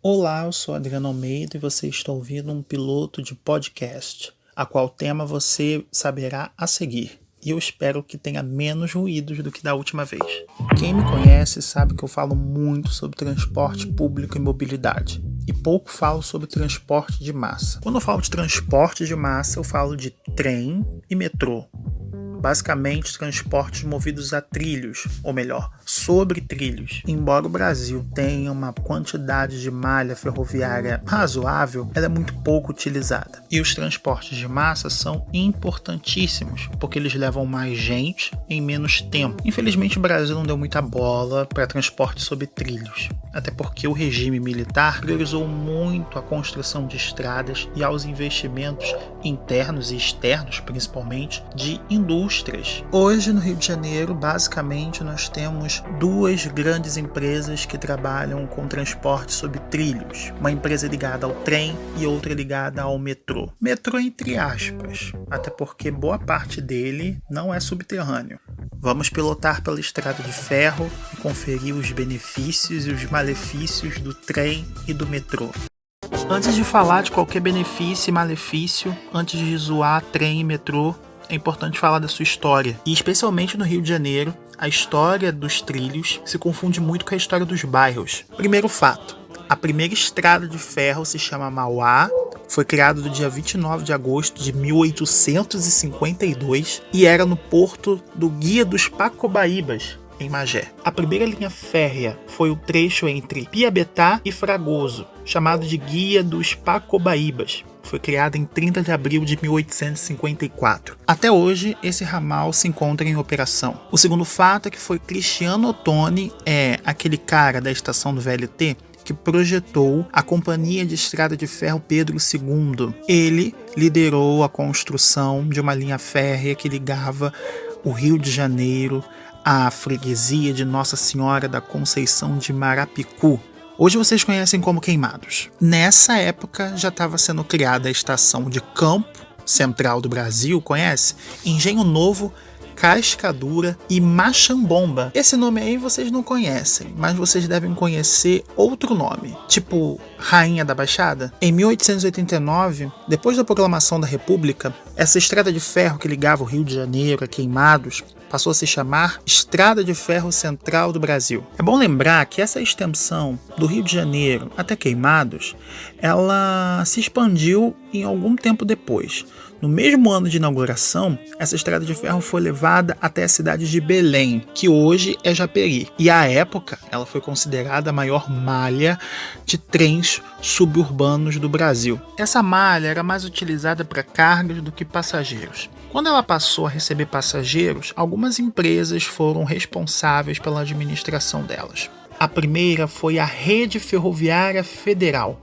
Olá, eu sou Adriano Almeida e você está ouvindo um piloto de podcast, a qual tema você saberá a seguir. E eu espero que tenha menos ruídos do que da última vez. Quem me conhece sabe que eu falo muito sobre transporte público e mobilidade. E pouco falo sobre transporte de massa. Quando eu falo de transporte de massa, eu falo de trem e metrô. Basicamente, transportes movidos a trilhos, ou melhor, sobre trilhos. Embora o Brasil tenha uma quantidade de malha ferroviária razoável, ela é muito pouco utilizada. E os transportes de massa são importantíssimos, porque eles levam mais gente em menos tempo. Infelizmente, o Brasil não deu muita bola para transporte sobre trilhos, até porque o regime militar priorizou muito a construção de estradas e aos investimentos internos e externos, principalmente, de indústrias. Hoje, no Rio de Janeiro, basicamente, nós temos duas grandes empresas que trabalham com transporte sobre trilhos. Uma empresa ligada ao trem e outra ligada ao metrô. Metrô entre aspas, até porque boa parte dele não é subterrâneo. Vamos pilotar pela estrada de ferro e conferir os benefícios e os malefícios do trem e do metrô. Antes de falar de qualquer benefício e malefício, antes de zoar trem e metrô, é importante falar da sua história. E especialmente no Rio de Janeiro, a história dos trilhos se confunde muito com a história dos bairros. Primeiro fato, a primeira estrada de ferro se chama Mauá, foi criada no dia 29 de agosto de 1852 e era no porto do Guia dos Pacobaíbas, em Magé. A primeira linha férrea foi o trecho entre Piabetá e Fragoso, chamado de Guia dos Pacobaíbas. Foi criada em 30 de abril de 1854. Até hoje, esse ramal se encontra em operação. O segundo fato é que foi Cristiano Ottoni, aquele cara da estação do VLT, que projetou a Companhia de Estrada de Ferro Pedro II. Ele liderou a construção de uma linha férrea que ligava o Rio de Janeiro à freguesia de Nossa Senhora da Conceição de Marapicu. Hoje vocês conhecem como Queimados. Nessa época já estava sendo criada a estação de Campo Central do Brasil, conhece? Engenho Novo, Cascadura e Machambomba. Esse nome aí vocês não conhecem, mas vocês devem conhecer outro nome, tipo Rainha da Baixada. Em 1889, depois da proclamação da República, essa estrada de ferro que ligava o Rio de Janeiro a Queimados passou a se chamar Estrada de Ferro Central do Brasil. É bom lembrar que essa extensão do Rio de Janeiro até Queimados, ela se expandiu em algum tempo depois. No mesmo ano de inauguração, essa estrada de ferro foi levada até a cidade de Belém, que hoje é Japeri. E à época, ela foi considerada a maior malha de trens suburbanos do Brasil. Essa malha era mais utilizada para cargas do que passageiros. Quando ela passou a receber passageiros, algumas empresas foram responsáveis pela administração delas. A primeira foi a Rede Ferroviária Federal,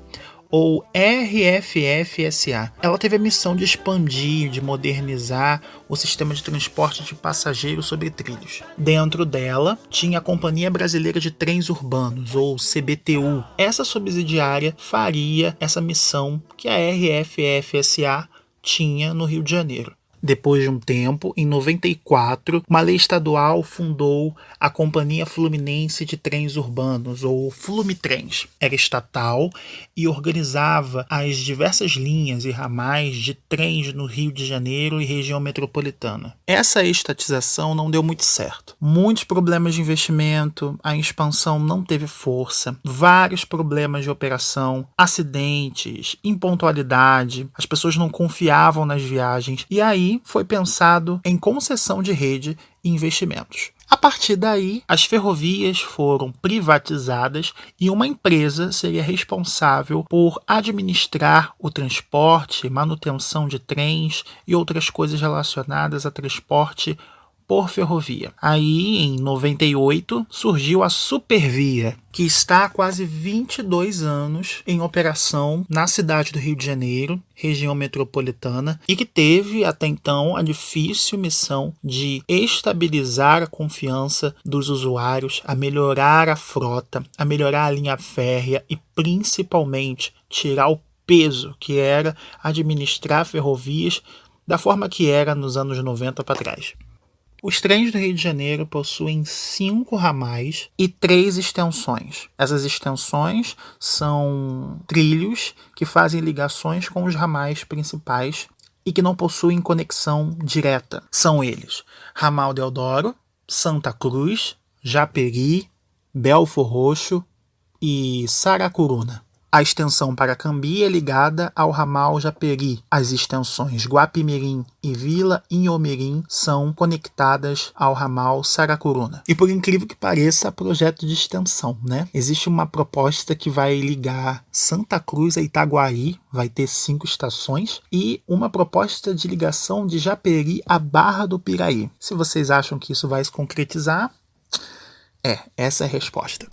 ou RFF-SA. Ela teve a missão de expandir, de modernizar o sistema de transporte de passageiros sobre trilhos. Dentro dela, tinha a Companhia Brasileira de Trens Urbanos, ou CBTU. Essa subsidiária faria essa missão que a RFF-SA tinha no Rio de Janeiro. Depois de um tempo, em 94, uma lei estadual fundou a Companhia Fluminense de Trens Urbanos, ou Flumitrens. Era estatal e organizava as diversas linhas e ramais de trens no Rio de Janeiro e região metropolitana. Essa estatização não deu muito certo. Muitos problemas de investimento, a expansão não teve força, vários problemas de operação, acidentes, impontualidade, as pessoas não confiavam nas viagens e aí foi pensado em concessão de rede e investimentos. A partir daí, as ferrovias foram privatizadas e uma empresa seria responsável por administrar o transporte, manutenção de trens e outras coisas relacionadas a transporte por ferrovia. Aí, em 98, surgiu a Supervia, que está há quase 22 anos em operação na cidade do Rio de Janeiro, região metropolitana, e que teve até então a difícil missão de estabilizar a confiança dos usuários, a melhorar a frota, a melhorar a linha férrea e principalmente tirar o peso que era administrar ferrovias da forma que era nos anos 90 para trás. Os trens do Rio de Janeiro possuem 5 ramais e 3 extensões. Essas extensões são trilhos que fazem ligações com os ramais principais e que não possuem conexão direta. São eles: Ramal Deodoro, Santa Cruz, Japeri, Belfor Roxo e Saracuruna. A extensão Paracambi é ligada ao ramal Japeri. As extensões Guapimirim e Vila Inhomirim são conectadas ao ramal Saracuruna. E por incrível que pareça, projeto de extensão, né? Existe uma proposta que vai ligar Santa Cruz a Itaguaí, vai ter 5 estações, e uma proposta de ligação de Japeri a Barra do Piraí. Se vocês acham que isso vai se concretizar, essa é a resposta.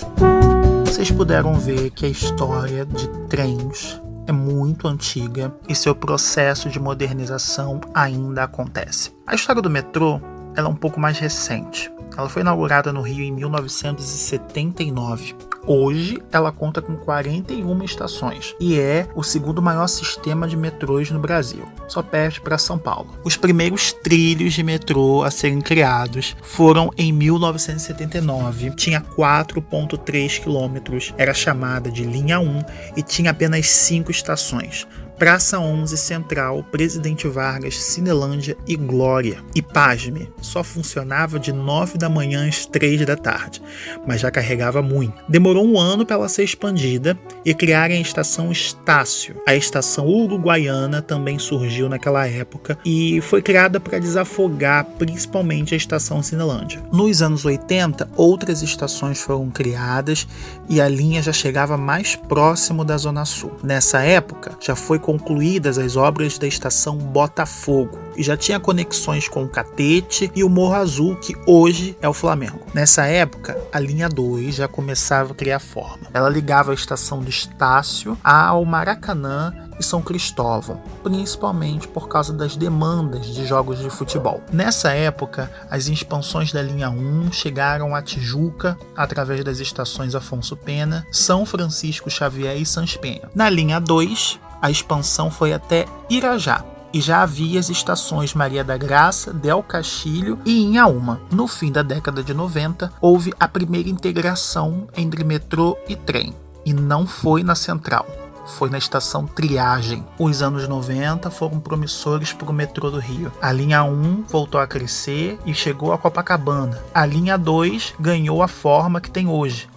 Vocês puderam ver que a história de trens é muito antiga e seu processo de modernização ainda acontece. A história do metrô ela é um pouco mais recente. Ela foi inaugurada no Rio em 1979. Hoje, ela conta com 41 estações e é o segundo maior sistema de metrôs no Brasil. Só perde para São Paulo. Os primeiros trilhos de metrô a serem criados foram em 1979. Tinha 4,3 quilômetros, era chamada de Linha 1 e tinha apenas 5 estações. Praça 11, Central, Presidente Vargas, Cinelândia e Glória. E pasme, só funcionava de 9 da manhã às 3 da tarde, mas já carregava muito. Demorou um ano para ela ser expandida e criarem a estação Estácio. A estação uruguaiana também surgiu naquela época e foi criada para desafogar principalmente a estação Cinelândia. Nos anos 80, outras estações foram criadas e a linha já chegava mais próximo da Zona Sul. Nessa época, já foi concluídas as obras da estação Botafogo e já tinha conexões com o Catete e o Morro Azul, que hoje é o Flamengo. Nessa época, a linha 2 já começava a criar forma. Ela ligava a estação do Estácio ao Maracanã e São Cristóvão, principalmente por causa das demandas de jogos de futebol. Nessa época, as expansões da linha 1 chegaram a Tijuca através das estações Afonso Pena, São Francisco Xavier e Sans Penha. Na linha 2, a expansão foi até Irajá, e já havia as estações Maria da Graça, Del Castilho e Inhaúma. No fim da década de 90, houve a primeira integração entre metrô e trem, e não foi na Central, foi na estação Triagem. Os anos 90 foram promissores para o metrô do Rio. A linha 1 voltou a crescer e chegou a Copacabana. A linha 2 ganhou a forma que tem hoje.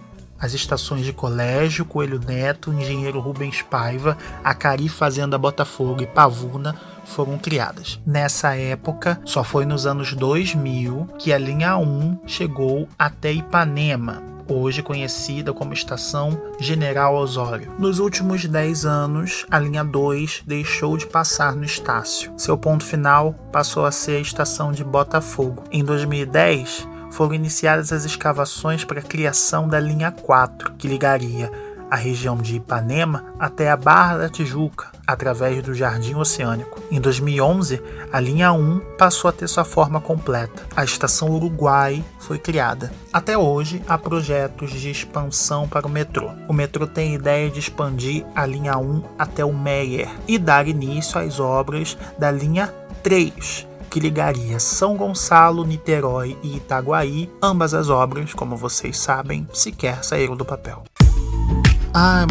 As estações de Colégio, Coelho Neto, Engenheiro Rubens Paiva, Acari Fazenda Botafogo e Pavuna foram criadas. Nessa época, só foi nos anos 2000 que a linha 1 chegou até Ipanema, hoje conhecida como Estação General Osório. Nos últimos 10 anos, a linha 2 deixou de passar no Estácio. Seu ponto final passou a ser a estação de Botafogo. Em 2010, foram iniciadas as escavações para a criação da linha 4, que ligaria a região de Ipanema até a Barra da Tijuca, através do Jardim Oceânico. Em 2011, a linha 1 passou a ter sua forma completa. A estação Uruguai foi criada. Até hoje, há projetos de expansão para o metrô. O metrô tem a ideia de expandir a linha 1 até o Meier e dar início às obras da linha 3, que ligaria São Gonçalo, Niterói e Itaguaí. Ambas as obras, como vocês sabem, sequer saíram do papel.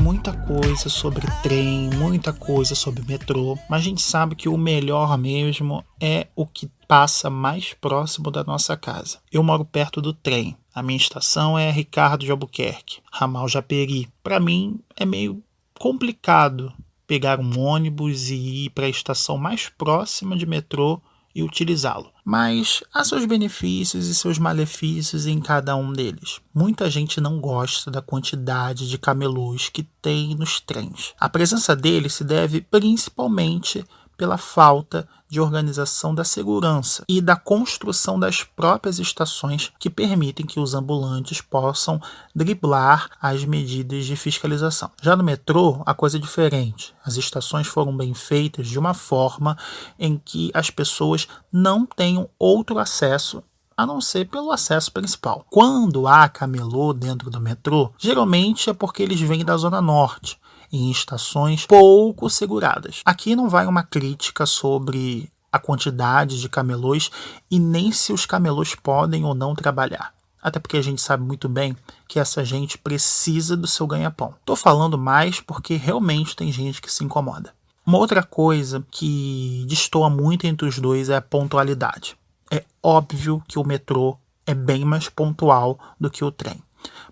Muita coisa sobre trem, muita coisa sobre metrô, mas a gente sabe que o melhor mesmo é o que passa mais próximo da nossa casa. Eu moro perto do trem. A minha estação é Ricardo de Albuquerque, ramal Japeri. Para mim é meio complicado pegar um ônibus e ir para a estação mais próxima de metrô e utilizá-lo. Mas há seus benefícios e seus malefícios em cada um deles. Muita gente não gosta da quantidade de camelôs que tem nos trens. A presença deles se deve principalmente pela falta de organização da segurança e da construção das próprias estações que permitem que os ambulantes possam driblar as medidas de fiscalização. Já no metrô, a coisa é diferente. As estações foram bem feitas de uma forma em que as pessoas não tenham outro acesso a não ser pelo acesso principal. Quando há camelô dentro do metrô, geralmente é porque eles vêm da Zona Norte, em estações pouco seguradas. Aqui não vai uma crítica sobre a quantidade de camelôs e nem se os camelôs podem ou não trabalhar. Até porque a gente sabe muito bem que essa gente precisa do seu ganha-pão. Tô falando mais porque realmente tem gente que se incomoda. Uma outra coisa que destoa muito entre os dois é a pontualidade. É óbvio que o metrô é bem mais pontual do que o trem.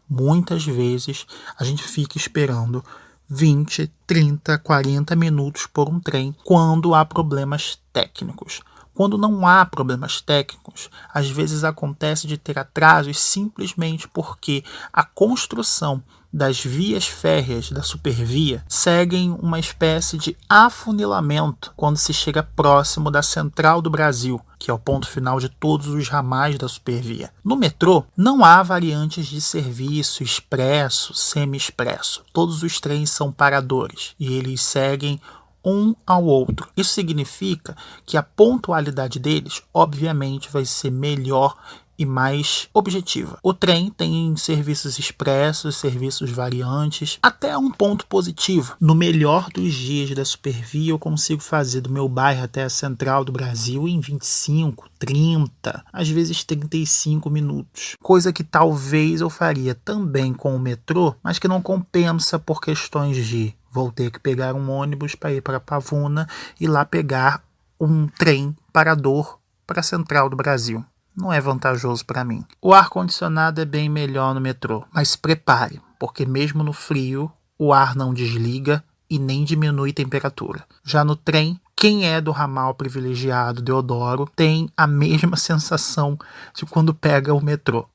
Muitas vezes a gente fica esperando 20, 30, 40 minutos por um trem quando há problemas técnicos. Quando não há problemas técnicos, às vezes acontece de ter atrasos simplesmente porque a construção das vias férreas da supervia seguem uma espécie de afunilamento quando se chega próximo da Central do Brasil, que é o ponto final de todos os ramais da supervia. No metrô, não há variantes de serviço expresso, semi-expresso. Todos os trens são paradores e eles seguem um ao outro. Isso significa que a pontualidade deles, obviamente, vai ser melhor e mais objetiva. O trem tem serviços expressos, serviços variantes, até um ponto positivo. No melhor dos dias da supervia, eu consigo fazer do meu bairro até a Central do Brasil em 25, 30, às vezes 35 minutos. Coisa que talvez eu faria também com o metrô, mas que não compensa por questões de vou ter que pegar um ônibus para ir para Pavuna e lá pegar um trem parador para a Central do Brasil. Não é vantajoso para mim. O ar-condicionado é bem melhor no metrô, mas se prepare, porque mesmo no frio, o ar não desliga e nem diminui temperatura. Já no trem, quem é do ramal privilegiado Deodoro tem a mesma sensação de quando pega o metrô.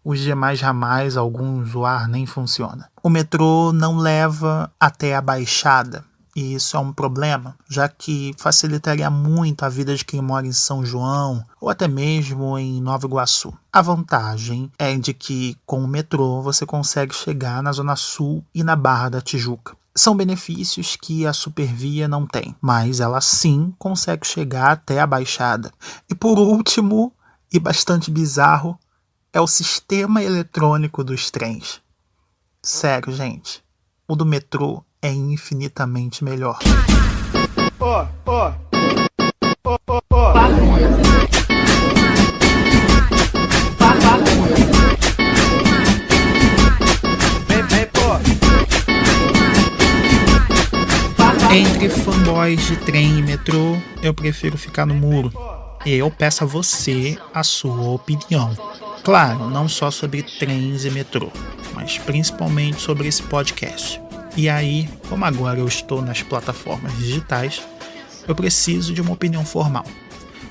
Os demais ramais, alguns, o ar nem funciona. O metrô não leva até a Baixada, e isso é um problema, já que facilitaria muito a vida de quem mora em São João ou até mesmo em Nova Iguaçu. A vantagem é de que com o metrô você consegue chegar na Zona Sul e na Barra da Tijuca. São benefícios que a supervia não tem, mas ela sim consegue chegar até a Baixada. E por último, e bastante bizarro, é o sistema eletrônico dos trens. Sério, gente, o do metrô é infinitamente melhor. Entre fanboys de trem e metrô, eu prefiro ficar no muro. E eu peço a você a sua opinião. Claro, não só sobre trens e metrô, mas principalmente sobre esse podcast. E aí, como agora eu estou nas plataformas digitais, eu preciso de uma opinião formal.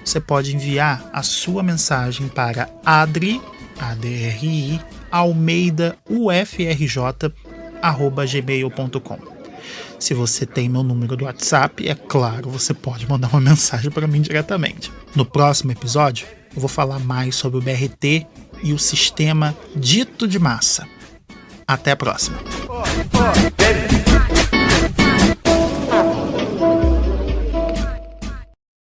Você pode enviar a sua mensagem para adri@almeidaufrj@gmail.com. Se você tem meu número do WhatsApp, é claro, você pode mandar uma mensagem para mim diretamente. No próximo episódio, eu vou falar mais sobre o BRT e o sistema dito de massa. Até a próxima.